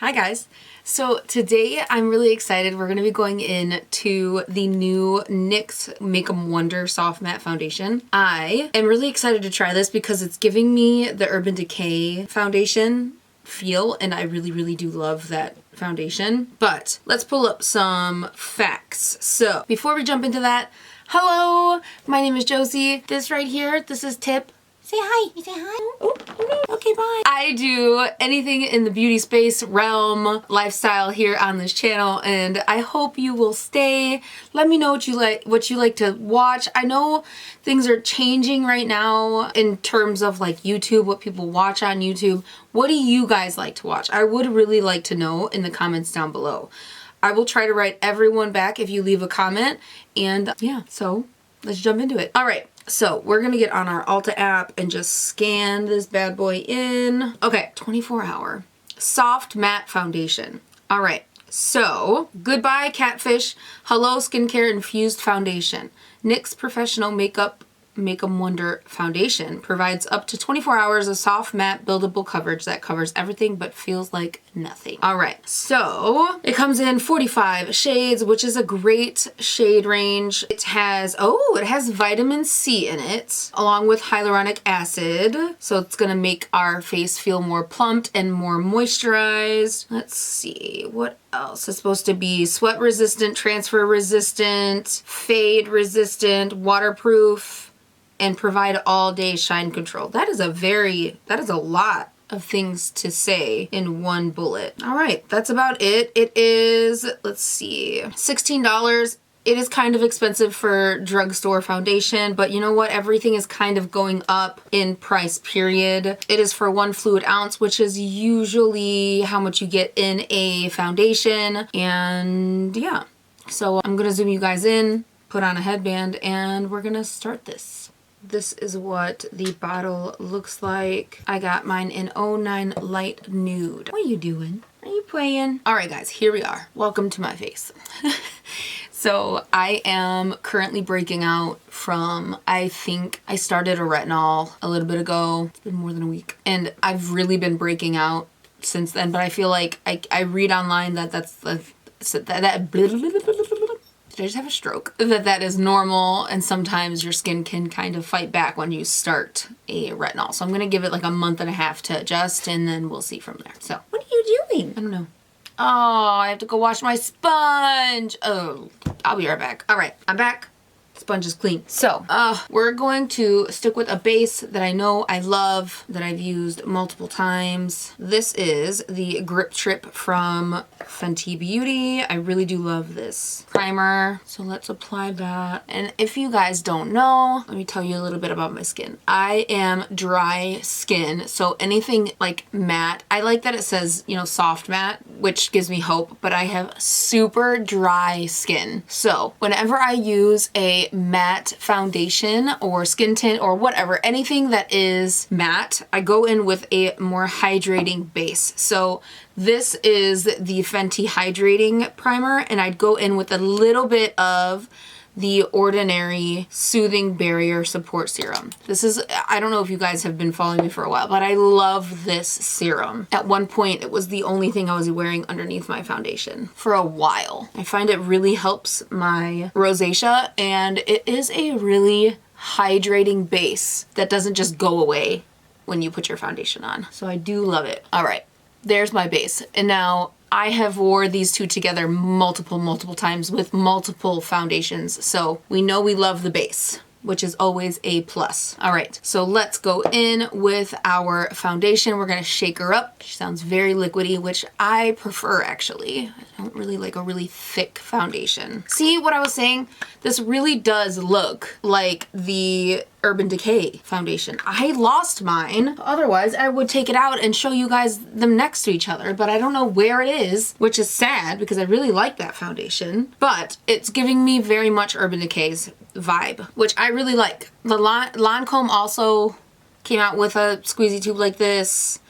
Hi guys. So today I'm really excited. We're going to be going into the new NYX Make 'em Wonder Soft Matte Foundation. I am really excited to try this because it's giving me the Urban Decay foundation feel, and I really do love that foundation. But let's pull up some facts. So before we jump into that, hello, my name is Josie. This right here, this is Tip. Say hi. You say hi? Oh no. Okay, bye. I do anything in the beauty space realm, lifestyle here on this channel, and I hope you will stay. Let me know what you like to watch. I know things are changing right now in terms of like YouTube, what people watch on YouTube. What do you guys like to watch? I would really like to know in the comments down below. I will try to write everyone back if you leave a comment, and yeah, so let's jump into it. All right. So we're gonna get on our Ulta app and just scan this bad boy in. Okay, 24-hour soft matte foundation. All right, so goodbye catfish, hello skincare infused foundation. NYX Professional Makeup Make 'em Wonder Foundation provides up to 24 hours of soft matte buildable coverage that covers everything but feels like nothing. All right, so it comes in 45 shades, which is a great shade range. It has vitamin C in it along with hyaluronic acid, so it's gonna make our face feel more plumped and more moisturized. Let's see what else. It's supposed to be sweat resistant, transfer resistant, fade resistant, waterproof, and provide all day shine control. That is a lot of things to say in one bullet. All right, that's about it. It is, let's see, $16. It is kind of expensive for drugstore foundation, but you know what? Everything is kind of going up in price, period. It is for 1 fluid ounce, which is usually how much you get in a foundation. And yeah, so I'm gonna zoom you guys in, put on a headband, and we're gonna start this. This is what the bottle looks like. I got mine in 09 Light Nude. What are you doing? Are you playing? All right, guys, here we are. Welcome to my face. So I am currently breaking out from, I think I started a retinol a little bit ago. It's been more than a week. And I've really been breaking out since then, but I feel like I read online that did I just have a stroke? That is normal, and sometimes your skin can kind of fight back when you start a retinol. So I'm gonna give it like a month and a half to adjust, and then we'll see from there. So what are you doing? I don't know. Oh, I have to go wash my sponge. Oh, I'll be right back. All right, I'm back. Sponge is clean. So we're going to stick with a base that I know I love, that I've used multiple times. This is the Grip Trip from Fenty Beauty. I really do love this primer. So let's apply that. And if you guys don't know, let me tell you a little bit about my skin. I am dry skin, so anything like matte. I like that it says, you know, soft matte, which gives me hope, but I have super dry skin. So whenever I use a matte foundation or skin tint or whatever, anything that is matte, I go in with a more hydrating base. So this is the Fenty Hydrating Primer, and I'd go in with a little bit of the Ordinary Soothing Barrier Support Serum. This is, I don't know if you guys have been following me for a while, but I love this serum. At one point, it was the only thing I was wearing underneath my foundation for a while. I find it really helps my rosacea, and it is a really hydrating base that doesn't just go away when you put your foundation on. So I do love it. All right, there's my base. And now I have wore these two together multiple times with multiple foundations, so we know we love the base, which is always a plus. All right, so let's go in with our foundation. We're gonna shake her up. She sounds very liquidy, which I prefer actually. I don't really like a really thick foundation. See what I was saying? This really does look like the Urban Decay foundation. I lost mine. Otherwise, I would take it out and show you guys them next to each other, but I don't know where it is, which is sad because I really like that foundation. But it's giving me very much Urban Decay's vibe, which I really like. The Lancome also came out with a squeezy tube like this.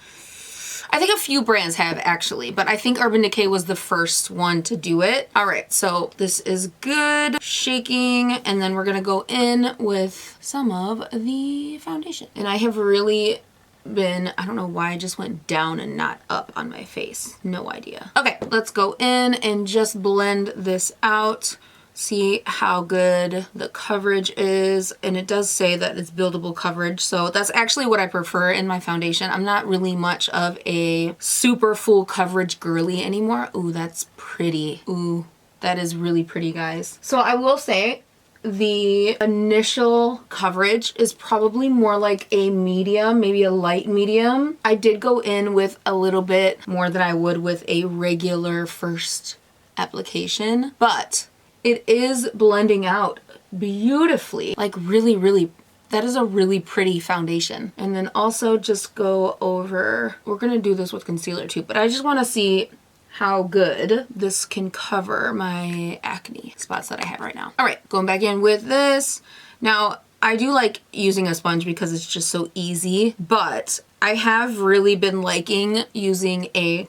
I think a few brands have actually, but I think Urban Decay was the first one to do it. All right, so this is good. Shaking, and then we're gonna go in with some of the foundation. And I have really been, I don't know why I just went down and not up on my face. No idea. Okay, let's go in and just blend this out. See how good the coverage is, and it does say that it's buildable coverage, so that's actually what I prefer in my foundation. I'm not really much of a super full coverage girly anymore. Ooh, that's pretty. Ooh, that is really pretty, guys. So I will say the initial coverage is probably more like a medium, maybe a light medium. I did go in with a little bit more than I would with a regular first application, but it is blending out beautifully. Like really, that is a really pretty foundation. And then also just go over, we're gonna do this with concealer too, but I just wanna see how good this can cover my acne spots that I have right now. All right, going back in with this. Now, I do like using a sponge because it's just so easy, but I have really been liking using a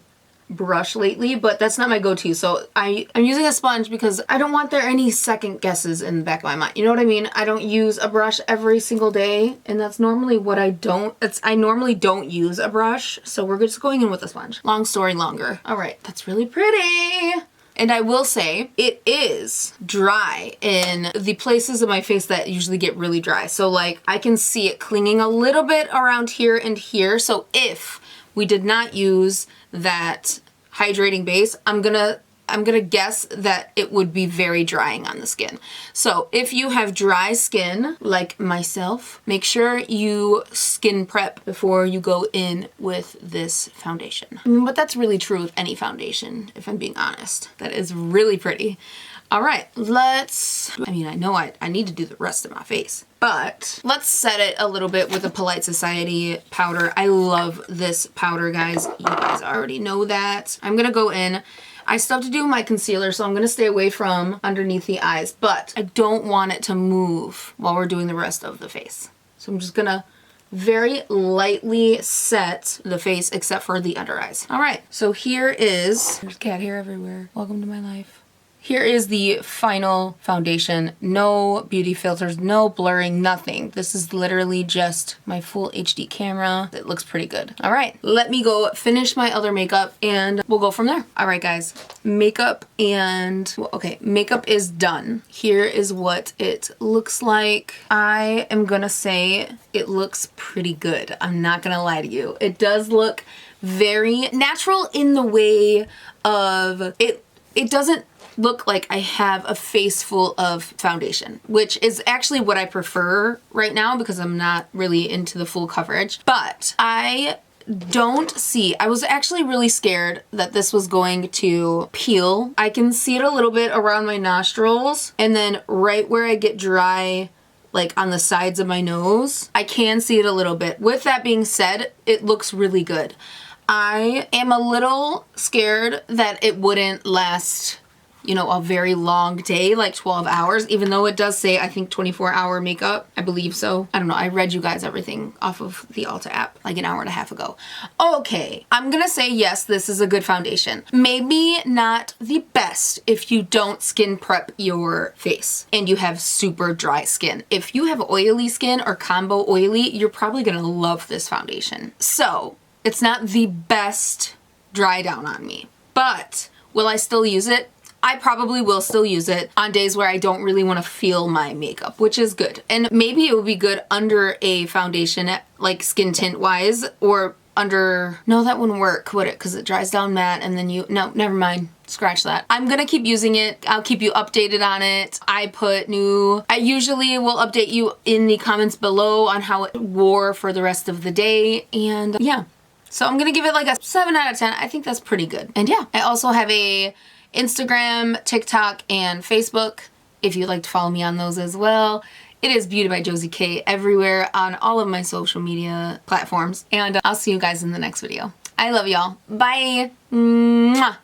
brush lately, but that's not my go-to. So I'm using a sponge because I don't want there any second guesses in the back of my mind. You know what I mean? I don't use a brush every single day, and that's normally what I normally don't use a brush. So we're just going in with a sponge. Long story longer. All right, that's really pretty. And I will say it is dry in the places of my face that usually get really dry. So like I can see it clinging a little bit around here and here. So if we did not use that hydrating base, I'm gonna guess that it would be very drying on the skin. So if you have dry skin like myself, make sure you skin prep before you go in with this foundation. I mean, but that's really true with any foundation, if I'm being honest. That is really pretty. All right, I know I need to do the rest of my face, but let's set it a little bit with a Polite Society powder. I love this powder, guys. You guys already know that. I'm gonna go in. I still have to do my concealer, so I'm gonna stay away from underneath the eyes, but I don't want it to move while we're doing the rest of the face. So I'm just gonna very lightly set the face except for the under eyes. All right, so there's cat hair everywhere. Welcome to my life. Here is the final foundation. No beauty filters, no blurring, nothing. This is literally just my full HD camera. It looks pretty good. All right, let me go finish my other makeup and we'll go from there. All right, guys, makeup is done. Here is what it looks like. I am gonna say it looks pretty good. I'm not gonna lie to you. It does look very natural in the way of it doesn't look like I have a face full of foundation, which is actually what I prefer right now because I'm not really into the full coverage. But I was actually really scared that this was going to peel. I can see it a little bit around my nostrils, and then right where I get dry, like on the sides of my nose, I can see it a little bit. With that being said, it looks really good. I am a little scared that it wouldn't last, you know, a very long day, like 12 hours, even though it does say, I think 24-hour makeup. I believe so. I don't know. I read you guys everything off of the Ulta app like an hour and a half ago. Okay, I'm gonna say yes, this is a good foundation. Maybe not the best if you don't skin prep your face and you have super dry skin. If you have oily skin or combo oily, you're probably gonna love this foundation. So it's not the best dry down on me, but will I still use it? I probably will still use it on days where I don't really want to feel my makeup, which is good. And maybe it would be good under a foundation, like skin tint wise, or under, no, that wouldn't work, would it? Because it dries down matte and then no, never mind. Scratch that. I'm gonna keep using it. I'll keep you updated on it. I usually will update you in the comments below on how it wore for the rest of the day. And yeah, so I'm gonna give it like a 7 out of 10. I think that's pretty good. And yeah, I also have a Instagram, TikTok, and Facebook if you'd like to follow me on those as well. It is Beautybyjosiek everywhere on all of my social media platforms. And I'll see you guys in the next video. I love y'all. Bye. Mwah.